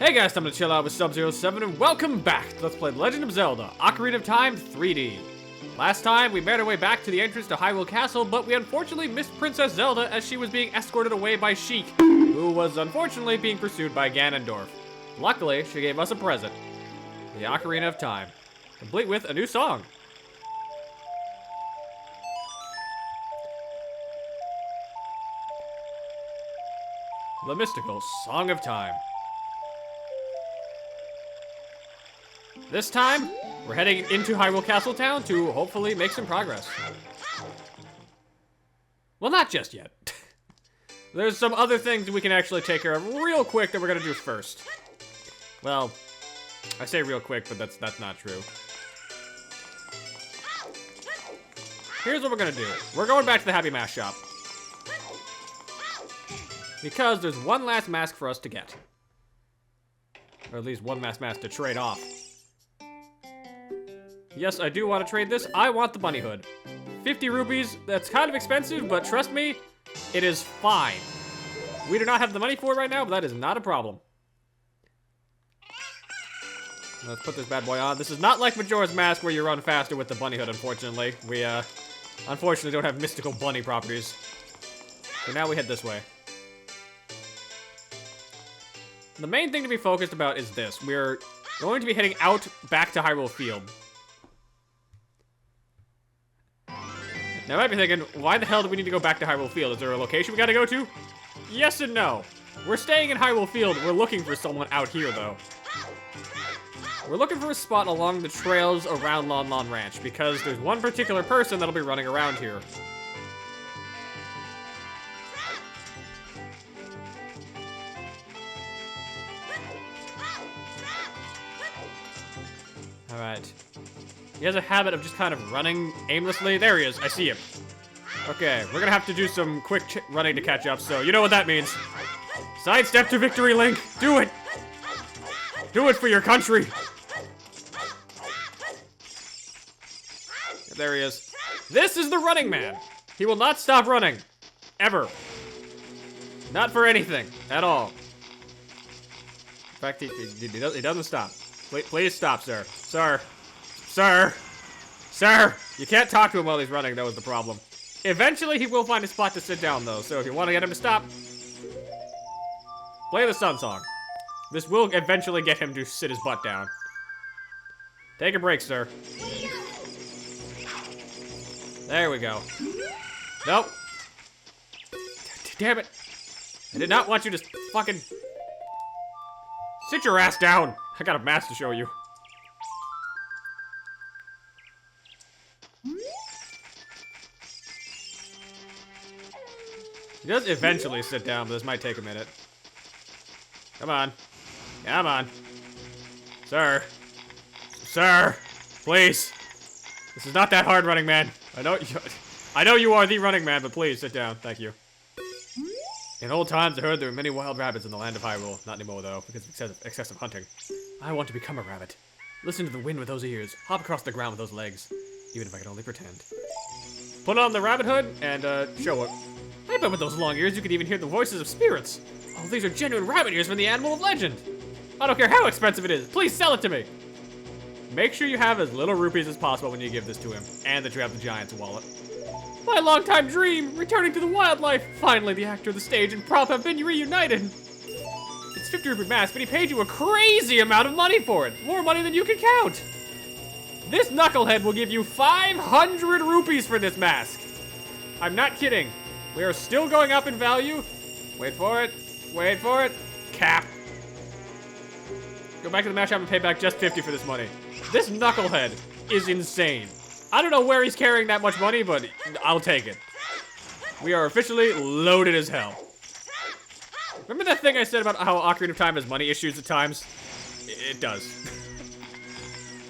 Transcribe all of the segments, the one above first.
Hey guys, time to chill out with Sub-07 and welcome back to Let's Play The Legend of Zelda, Ocarina of Time 3D. Last time, we made our way back to the entrance to Hyrule Castle, but we unfortunately missed Princess Zelda as she was being escorted away by Sheik, who was unfortunately being pursued by Ganondorf. Luckily, she gave us a present, the Ocarina of Time, complete with a new song. The mystical Song of Time. This time, we're heading into Hyrule Castle Town to hopefully make some progress. Well, not just yet. There's some other things we can actually take care of real quick that we're gonna do first. Well, I say real quick, but that's not true. Here's what we're gonna do. We're going back to the Happy Mask shop. Because there's one last mask for us to get. Or at least one last mask to trade off. Yes, I do want to trade this. I want the bunny hood. 50 rupees, that's kind of expensive, but trust me, it is fine. We do not have the money for it right now, but that is not a problem. Let's put this bad boy on. This is not like Majora's Mask where you run faster with the bunny hood, unfortunately. We, unfortunately don't have mystical bunny properties. So now we head this way. The main thing to be focused about is this. We're going to be heading out back to Hyrule Field. Now, I might be thinking, why the hell do we need to go back to Hyrule Field? Is there a location we gotta go to? Yes and no. We're staying in Hyrule Field. We're looking for someone out here, though. We're looking for a spot along the trails around Lon Lon Ranch, because there's one particular person that'll be running around here. Alright. He has a habit of just kind of running aimlessly. There he is. I see him. Okay, we're gonna have to do some quick running to catch up, so you know what that means. Sidestep to victory, Link. Do it. Do it for your country. There he is. This is the running man. He will not stop running. Ever. Not for anything. At all. In fact, he doesn't stop. Please stop, sir. Sir. Sir. Sir. You can't talk to him while he's running, that was the problem. Eventually, he will find a spot to sit down, though. So if you want to get him to stop, play the Sun Song. This will eventually get him to sit his butt down. Take a break, sir. There we go. Nope. Damn it. I did not want you to fucking... Sit your ass down. I got a mask to show you. He does eventually sit down, but this might take a minute. Come on. Come on. Sir. Sir. Please. This is not that hard, running man. I know you are the running man, but please sit down. Thank you. In old times, I heard there were many wild rabbits in the land of Hyrule. Not anymore, though, because of excessive hunting. I want to become a rabbit. Listen to the wind with those ears. Hop across the ground with those legs. Even if I can only pretend. Put on the rabbit hood and, show it. I bet with those long ears, you could even hear the voices of spirits. Oh, these are genuine rabbit ears from the animal of legend. I don't care how expensive it is. Please sell it to me. Make sure you have as little rupees as possible when you give this to him, and that you have the giant's wallet. My longtime dream, returning to the wildlife. Finally, the actor, the stage, and prop have been reunited. It's 50 rupee mask, but he paid you a crazy amount of money for it. More money than you can count. This knucklehead will give you 500 rupees for this mask. I'm not kidding. We are still going up in value. Wait for it. Wait for it. Cap. Go back to the mask shop and pay back just 50 for this money. This knucklehead is insane. I don't know where he's carrying that much money, but I'll take it. We are officially loaded as hell. Remember that thing I said about how Ocarina of Time has money issues at times? It does.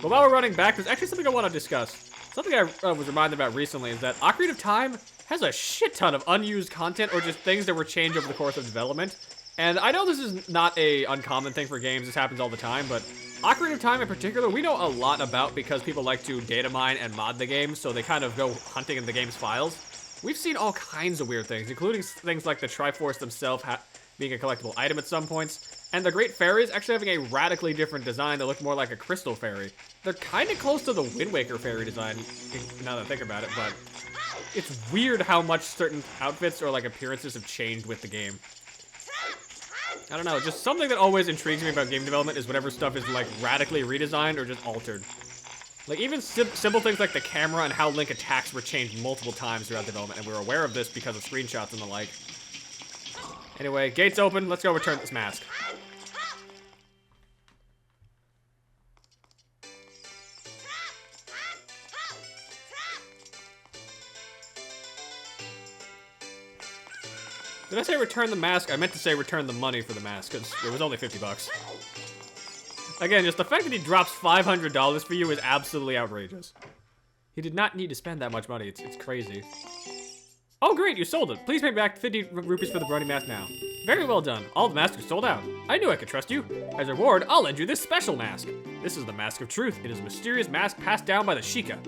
But while we're running back, there's actually something I want to discuss. Something I was reminded about recently is that Ocarina of Time has a shit ton of unused content or just things that were changed over the course of development. And I know this is not a uncommon thing for games, this happens all the time, but Ocarina of Time in particular, we know a lot about because people like to data mine and mod the game, so they kind of go hunting in the game's files. We've seen all kinds of weird things, including things like the Triforce themselves being a collectible item at some points. And the Great Fairy is actually having a radically different design that look more like a crystal fairy. They're kind of close to the Wind Waker fairy design, now that I think about it, but it's weird how much certain outfits or like appearances have changed with the game. I don't know, just something that always intrigues me about game development is whenever stuff is like radically redesigned or just altered. Like even simple things like the camera and how Link attacks were changed multiple times throughout development, and we were aware of this because of screenshots and the like. Anyway, gates open, let's go return this mask. Did I say return the mask? I meant to say return the money for the mask, because it was only 50 bucks. Again, just the fact that he drops $500 for you is absolutely outrageous. He did not need to spend that much money. It's crazy. Oh, great, you sold it. Please pay back 50 rupees for the brony mask now. Very well done. All the masks are sold out. I knew I could trust you. As a reward, I'll lend you this special mask. This is the Mask of Truth. It is a mysterious mask passed down by the Sheikah.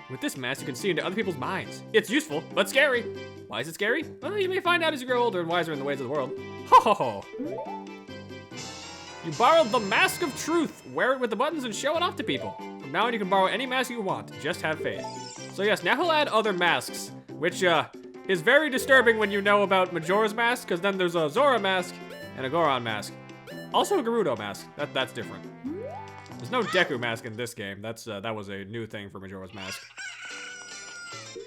With this mask, you can see into other people's minds. It's useful, but scary. Why is it scary? Well, you may find out as you grow older and wiser in the ways of the world. Ho ho ho! You borrowed the Mask of Truth. Wear it with the buttons and show it off to people. From now on, you can borrow any mask you want. Just have faith. So yes, now he'll add other masks, which is very disturbing when you know about Majora's Mask, because then there's a Zora mask and a Goron mask. Also a Gerudo mask. That's different. There's no Deku mask in this game. That was a new thing for Majora's Mask.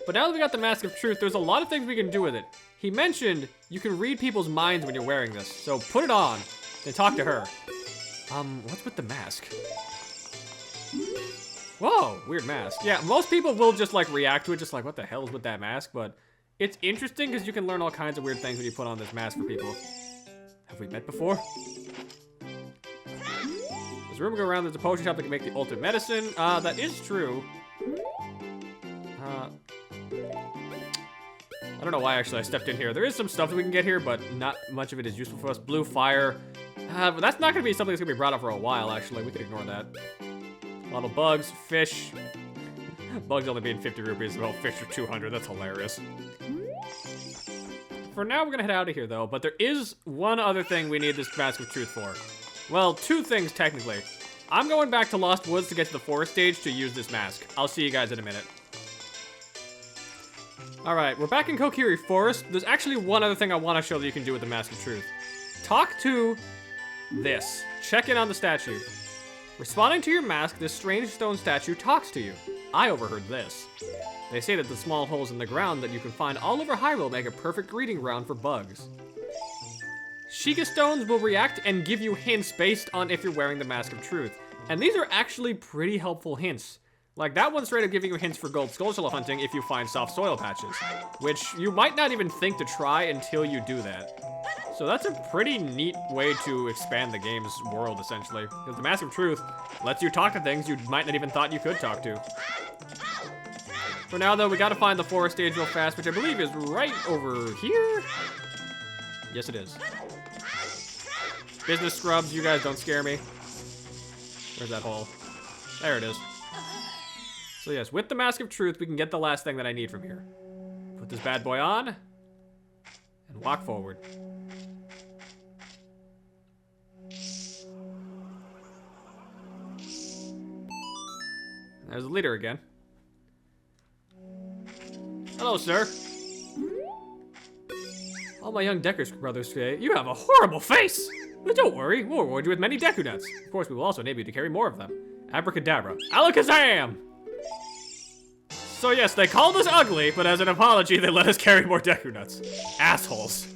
But now that we got the Mask of Truth, there's a lot of things we can do with it. He mentioned you can read people's minds when you're wearing this, so put it on and talk to her. What's with the mask? Whoa, weird mask. Yeah, most people will just like react to it, just like, what the hell is with that mask? But it's interesting because you can learn all kinds of weird things when you put on this mask for people. Have we met before? There's a rumor going around there's a potion shop that can make the ultimate medicine. That is true. I don't know why actually I stepped in here. There is some stuff that we can get here, but not much of it is useful for us. Blue fire. But that's not gonna be something that's gonna be brought up for a while, actually. We could ignore that. A lot of bugs, fish. Bugs only being 50 rupees, well, fish are 200, that's hilarious. For now, we're gonna head out of here, though, but there is one other thing we need this Mask of Truth for. Well, two things, technically. I'm going back to Lost Woods to get to the forest stage to use this mask. I'll see you guys in a minute. Alright, we're back in Kokiri Forest. There's actually one other thing I want to show that you can do with the Mask of Truth. Talk to this. Check in on the statue. Responding to your mask, this strange stone statue talks to you. I overheard this. They say that the small holes in the ground that you can find all over Hyrule make a perfect breeding ground for bugs. Sheikah stones will react and give you hints based on if you're wearing the Mask of Truth. And these are actually pretty helpful hints. Like that one's straight up giving you hints for gold skulltula hunting if you find soft soil patches, which you might not even think to try until you do that. So that's a pretty neat way to expand the game's world, essentially. Because the Mask of Truth lets you talk to things you might not even thought you could talk to. For now, though, we gotta find the forest stage real fast, which I believe is right over here. Yes, it is. Business scrubs, you guys don't scare me. Where's that hole? There it is. So yes, with the Mask of Truth, we can get the last thing that I need from here. Put this bad boy on, and walk forward. There's the leader again. Hello, sir. All my young Deku brothers say, you have a horrible face! But don't worry, we'll reward you with many Deku nuts. Of course, we will also enable you to carry more of them. Abracadabra. Alakazam! So yes, they called us ugly, but as an apology, they let us carry more Deku nuts. Assholes.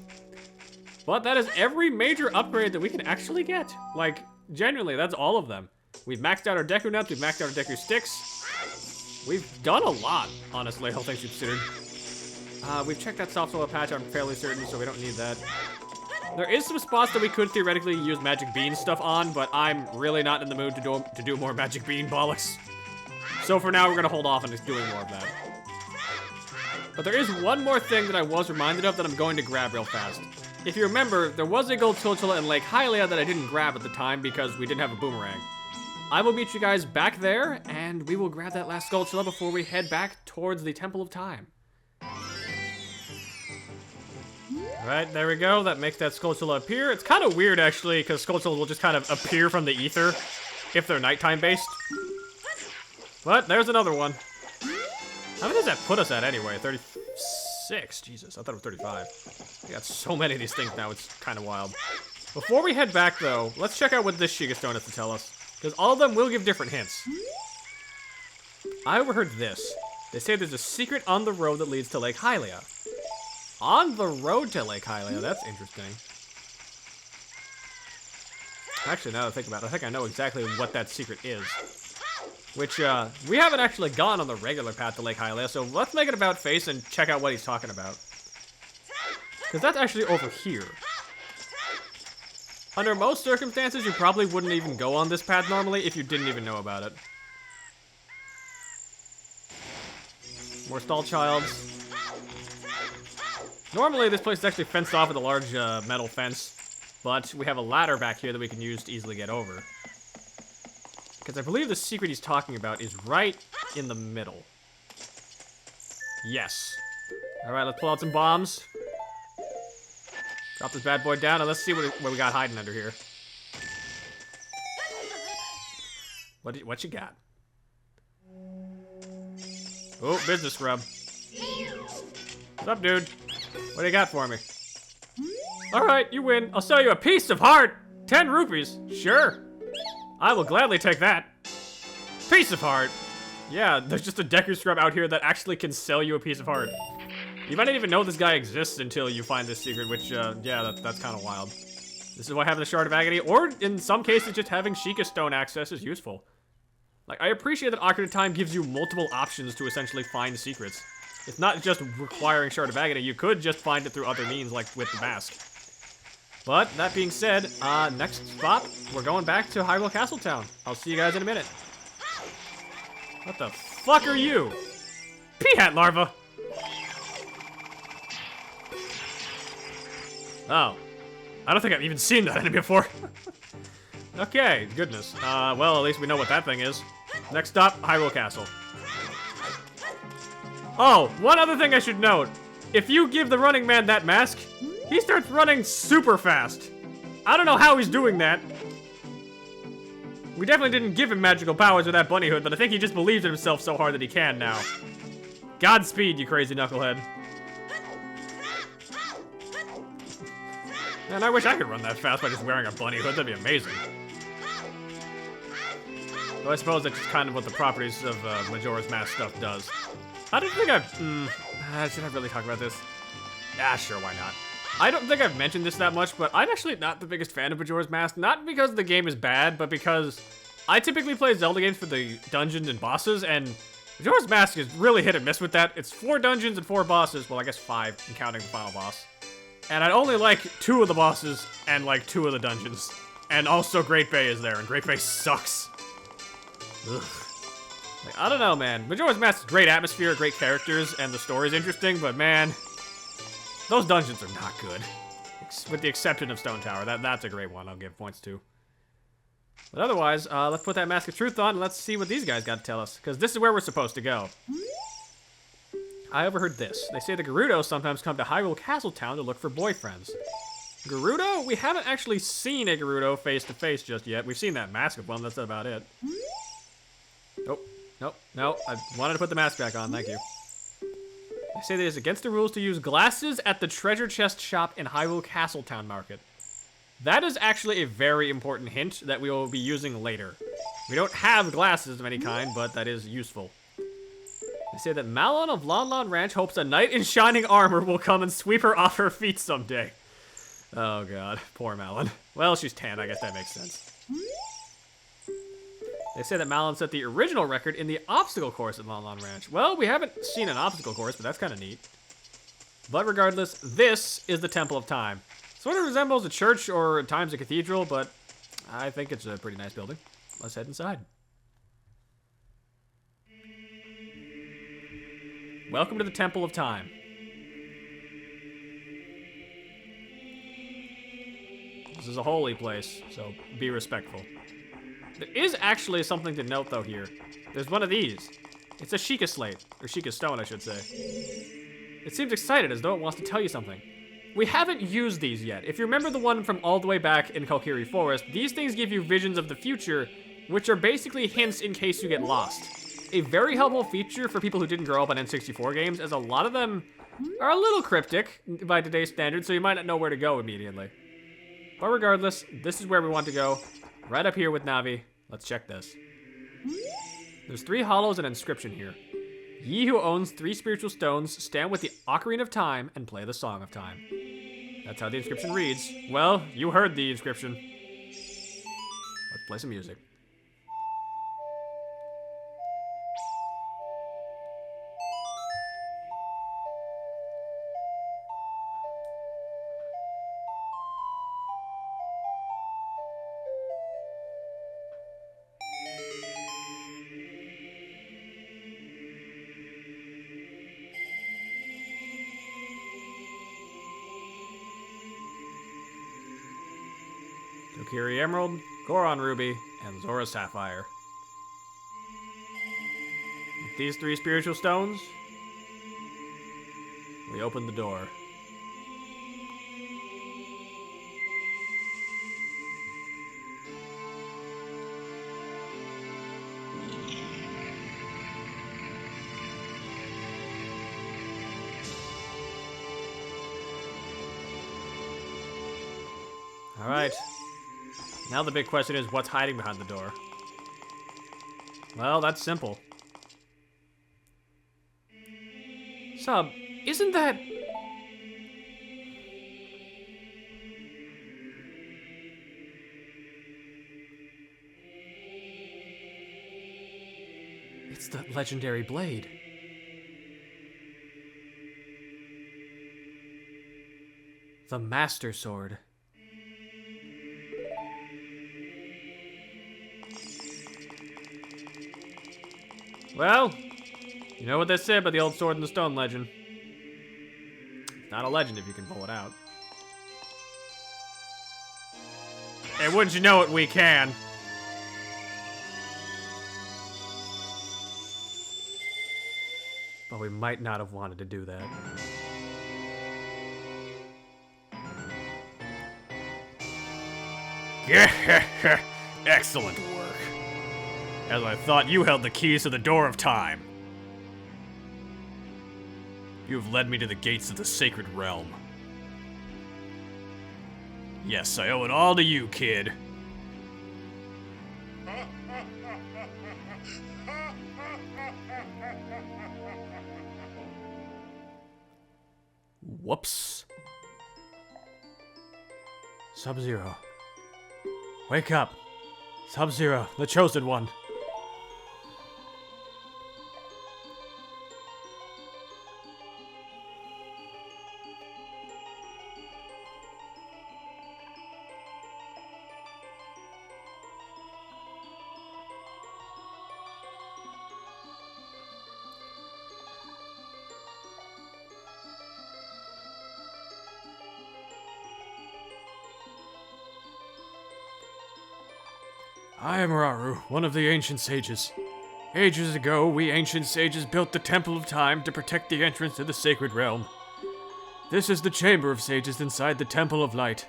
But that is every major upgrade that we can actually get. Like, genuinely, that's all of them. We've maxed out our Deku nuts, we've maxed out our Deku sticks. We've done a lot, honestly, all things considered. We've checked that soft soil patch, I'm fairly certain, so we don't need that. There is some spots that we could theoretically use Magic Bean stuff on, but I'm really not in the mood to do more Magic Bean bollocks. So for now, we're gonna hold off on just doing more of that. But there is one more thing that I was reminded of that I'm going to grab real fast. If you remember, there was a gold Skulltula in Lake Hylia that I didn't grab at the time because we didn't have a boomerang. I will meet you guys back there, and we will grab that last Skulltula before we head back towards the Temple of Time. Alright, there we go. That makes that Skulltula appear. It's kind of weird, actually, because Skulltulas will just kind of appear from the ether if they're nighttime based. But there's another one. How many does that put us at anyway? 36? Jesus, I thought it was 35. We got so many of these things now, it's kind of wild. Before we head back, though, let's check out what this Sheikah Stone has to tell us. Because all of them will give different hints. I overheard this. They say there's a secret on the road that leads to Lake Hylia. On the road to Lake Hylia, that's interesting. Actually, now that I think about it, I think I know exactly what that secret is. Which, we haven't actually gone on the regular path to Lake Hylia, so let's make it about face and check out what he's talking about. Because that's actually over here. Under most circumstances, you probably wouldn't even go on this path normally if you didn't even know about it. More stall childs. Normally, this place is actually fenced off with a large metal fence, but we have a ladder back here that we can use to easily get over. Because I believe the secret he's talking about is right in the middle. Yes. Alright, let's pull out some bombs. Drop this bad boy down, and let's see what we got hiding under here. What you got? Oh, business scrub. What's up, dude? What do you got for me? Alright, you win. I'll sell you a piece of heart. 10 rupees. Sure. I will gladly take that. Piece of heart. Yeah, there's just a Deku scrub out here that actually can sell you a piece of heart. You might not even know this guy exists until you find this secret, which, yeah, that's kind of wild. This is why having the Shard of Agony, or in some cases, just having Sheikah Stone access is useful. Like, I appreciate that Ocarina of Time gives you multiple options to essentially find secrets. It's not just requiring Shard of Agony, you could just find it through other means, like with the mask. But, that being said, next stop, we're going back to Hyrule Castle Town. I'll see you guys in a minute. What the fuck are you? Peahat larva! Oh. I don't think I've even seen that enemy before. Okay, goodness. Well, at least we know what that thing is. Next stop, Hyrule Castle. Oh, one other thing I should note. If you give the running man that mask, he starts running super fast. I don't know how he's doing that. We definitely didn't give him magical powers with that bunny hood, but I think he just believes in himself so hard that he can now. Godspeed, you crazy knucklehead. Man, I wish I could run that fast by just wearing a bunny hood. That'd be amazing. Though I suppose that's just kind of what the properties of Majora's Mask stuff does. I don't think should I really talk about this? Ah, sure, why not? I don't think I've mentioned this that much, but I'm actually not the biggest fan of Majora's Mask. Not because the game is bad, but because I typically play Zelda games for the dungeons and bosses, and Majora's Mask is really hit and miss with that. It's 4 dungeons and 4 bosses. Well, I guess 5, in counting the final boss. And I only like 2 of the bosses and like 2 of the dungeons. And also Great Bay is there, and Great Bay sucks. Ugh. Like, I don't know, man. Majora's Mask is great atmosphere, great characters, and the story's interesting, but man, those dungeons are not good. With the exception of Stone Tower. That's a great one, I'll give points to. But otherwise, let's put that Mask of Truth on, and let's see what these guys got to tell us. Because this is where we're supposed to go. I overheard this. They say the Gerudo sometimes come to Hyrule Castle Town to look for boyfriends. Gerudo? We haven't actually seen a Gerudo face-to-face just yet. We've seen that mask of one, that's about it. Nope. Nope. No. I wanted to put the mask back on, thank you. They say that it is against the rules to use glasses at the treasure chest shop in Hyrule Castle Town Market. That is actually a very important hint that we will be using later. We don't have glasses of any kind, but that is useful. They say that Malon of Lon Lon Ranch hopes a knight in shining armor will come and sweep her off her feet someday. Oh god, poor Malon. Well, she's tan, I guess that makes sense. They say that Malon set the original record in the obstacle course at Lon Lon Ranch. Well, we haven't seen an obstacle course, but that's kind of neat. But regardless, this is the Temple of Time. Sort of resembles a church or at times a cathedral, but I think it's a pretty nice building. Let's head inside. Welcome to the Temple of Time. This is a holy place, so be respectful. There is actually something to note, though, here. There's one of these. It's a Sheikah Slate, or Sheikah Stone, I should say. It seems excited, as though it wants to tell you something. we haven't used these yet. If you remember the one from all the way back in Kokiri Forest, these things give you visions of the future, which are basically hints in case you get lost. A very helpful feature for people who didn't grow up on N64 games, as a lot of them are a little cryptic by today's standards, so you might not know where to go immediately. But regardless, this is where we want to go. Right up here with Navi. Let's check this. There's 3 hollows and an inscription here. Ye who owns 3 spiritual stones, stand with the Ocarina of Time and play the Song of Time. That's how the inscription reads. Well, you heard the inscription. Let's play some music. Kokiri Emerald, Goron Ruby, and Zora Sapphire. With these 3 spiritual stones, we open the door. All right. Now the big question is, what's hiding behind the door? Well, that's simple. Sub, isn't that... It's the legendary blade. The Master Sword. Well, you know what they say about the old sword and the stone legend. It's not a legend if you can pull it out. And wouldn't you know it, we can. But we might not have wanted to do that. Excellent work. As I thought you held the keys to the door of time. You have led me to the gates of the sacred realm. Yes, I owe it all to you, kid. Whoops. Sub-Zero. Wake up. Sub-Zero, the chosen one. I am Raru, one of the ancient sages. Ages ago, we ancient sages built the Temple of Time to protect the entrance to the sacred realm. This is the Chamber of Sages inside the Temple of Light.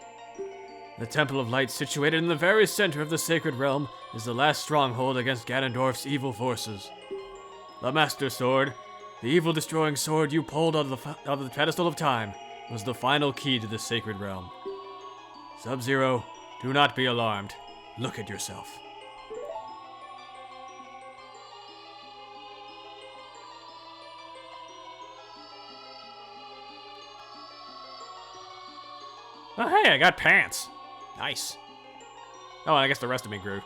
The Temple of Light, situated in the very center of the sacred realm, is the last stronghold against Ganondorf's evil forces. The Master Sword, the evil-destroying sword you pulled out of the pedestal of time, was the final key to the sacred realm. Sub-Zero, do not be alarmed. Look at yourself. Oh, hey, I got pants. Nice. Oh, and I guess the rest of me grew.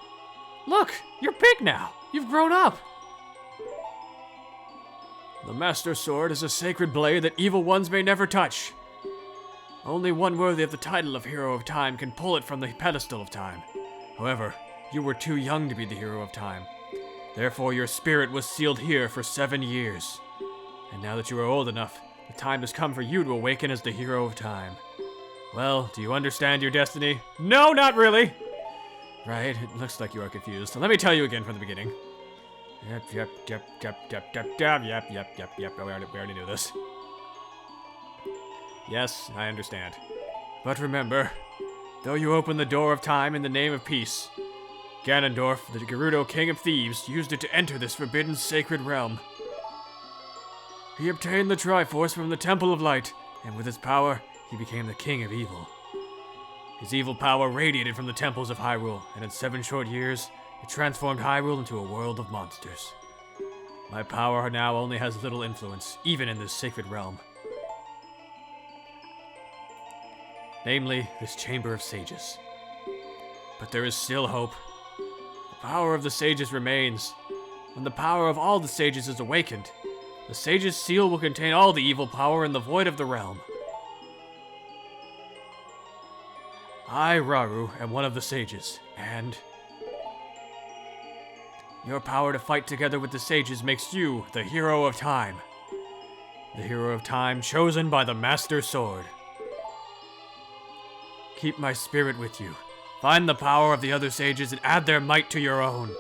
Look, you're big now. You've grown up. The Master Sword is a sacred blade that evil ones may never touch. Only one worthy of the title of Hero of Time can pull it from the pedestal of time. However, you were too young to be the Hero of Time. Therefore, your spirit was sealed here for 7 years. And now that you are old enough, the time has come for you to awaken as the Hero of Time. Well, do you understand your destiny? No, not really! Right, it looks like you are confused. So let me tell you again from the beginning. Yep. We already knew this. Yes, I understand. But remember, though you open the door of time in the name of peace, Ganondorf, the Gerudo King of Thieves, used it to enter this forbidden sacred realm. He obtained the Triforce from the Temple of Light, and with its power, he became the King of Evil. His evil power radiated from the temples of Hyrule, and in 7 short years, it transformed Hyrule into a world of monsters. My power now only has little influence, even in this sacred realm. Namely, this Chamber of Sages. But there is still hope. The power of the sages remains. When the power of all the sages is awakened, the sage's seal will contain all the evil power in the void of the realm. I, Rauru, am one of the sages, and your power to fight together with the sages makes you the hero of time. The hero of time chosen by the Master Sword. Keep my spirit with you. Find the power of the other sages and add their might to your own.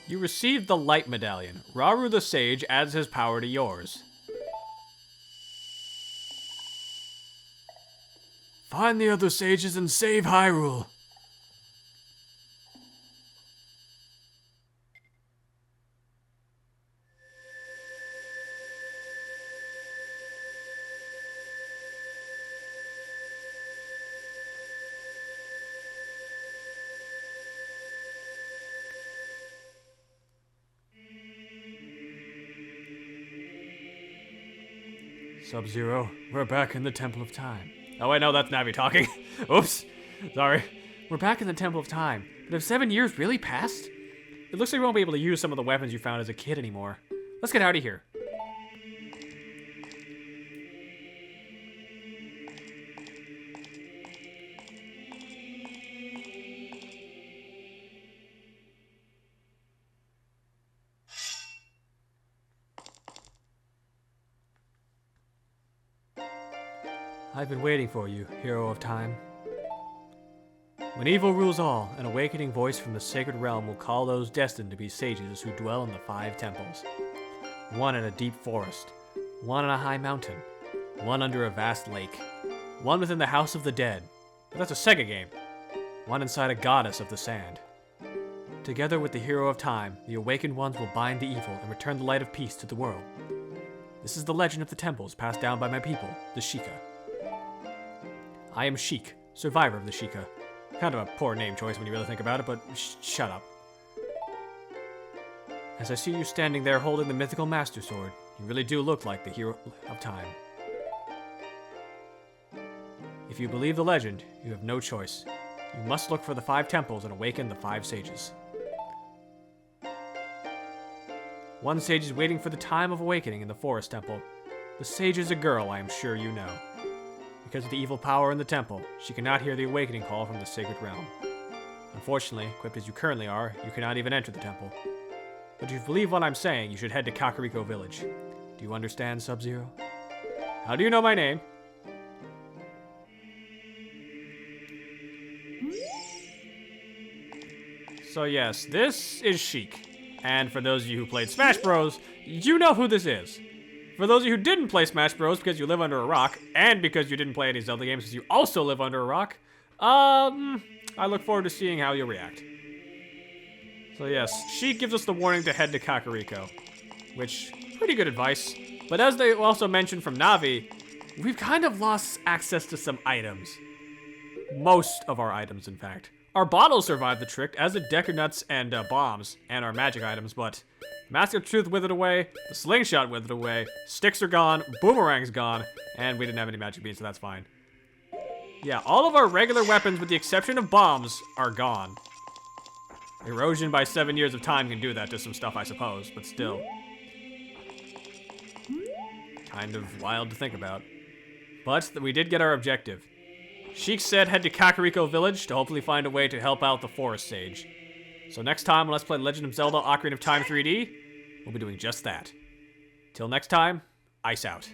You received the Light Medallion. Rauru the Sage adds his power to yours. Find the other sages and save Hyrule. Sub-Zero, we're back in the Temple of Time. Oh wait, no, that's Navi talking. Oops. Sorry. We're back in the Temple of Time. But have 7 years really passed? It looks like we won't be able to use some of the weapons you found as a kid anymore. Let's get out of here. I've been waiting for you, hero of time. When evil rules all, an awakening voice from the sacred realm will call those destined to be sages who dwell in the 5 temples. One in a deep forest, one on a high mountain, one under a vast lake, one within the house of the dead. But that's a Sega game. One inside a goddess of the sand. Together with the hero of time, the awakened ones will bind the evil and return the light of peace to the world. This is the legend of the temples passed down by my people, the Sheikah. I am Sheik, survivor of the Sheikah. Kind of a poor name choice when you really think about it, but shut up. As I see you standing there holding the mythical Master Sword, you really do look like the hero of time. If you believe the legend, you have no choice. You must look for the 5 temples and awaken the 5 sages. One sage is waiting for the time of awakening in the Forest Temple. The sage is a girl, I am sure you know. Because of the evil power in the temple, she cannot hear the awakening call from the sacred realm. Unfortunately, equipped as you currently are, you cannot even enter the temple. But if you believe what I'm saying, you should head to Kakariko Village. Do you understand, Sub-Zero? How do you know my name? So yes, this is Sheik. And for those of you who played Smash Bros, you know who this is. For those of you who didn't play Smash Bros because you live under a rock, and because you didn't play any Zelda games because you also live under a rock, I look forward to seeing how you react. So yes, Sheik gives us the warning to head to Kakariko, which, pretty good advice. But as they also mentioned from Navi, we've kind of lost access to some items. Most of our items, in fact. Our bottles survived the trick, as did Deku Nuts and bombs, and our magic items, but Mask of Truth withered away, the Slingshot withered away, sticks are gone, Boomerang's gone, and we didn't have any magic beans, so that's fine. Yeah, all of our regular weapons, with the exception of bombs, are gone. Erosion by 7 years of time can do that to some stuff, I suppose, but still. Kind of wild to think about. But we did get our objective. Sheik said head to Kakariko Village to hopefully find a way to help out the Forest Sage. So next time on Let's Play Legend of Zelda Ocarina of Time 3D, we'll be doing just that. Till next time, Ice out.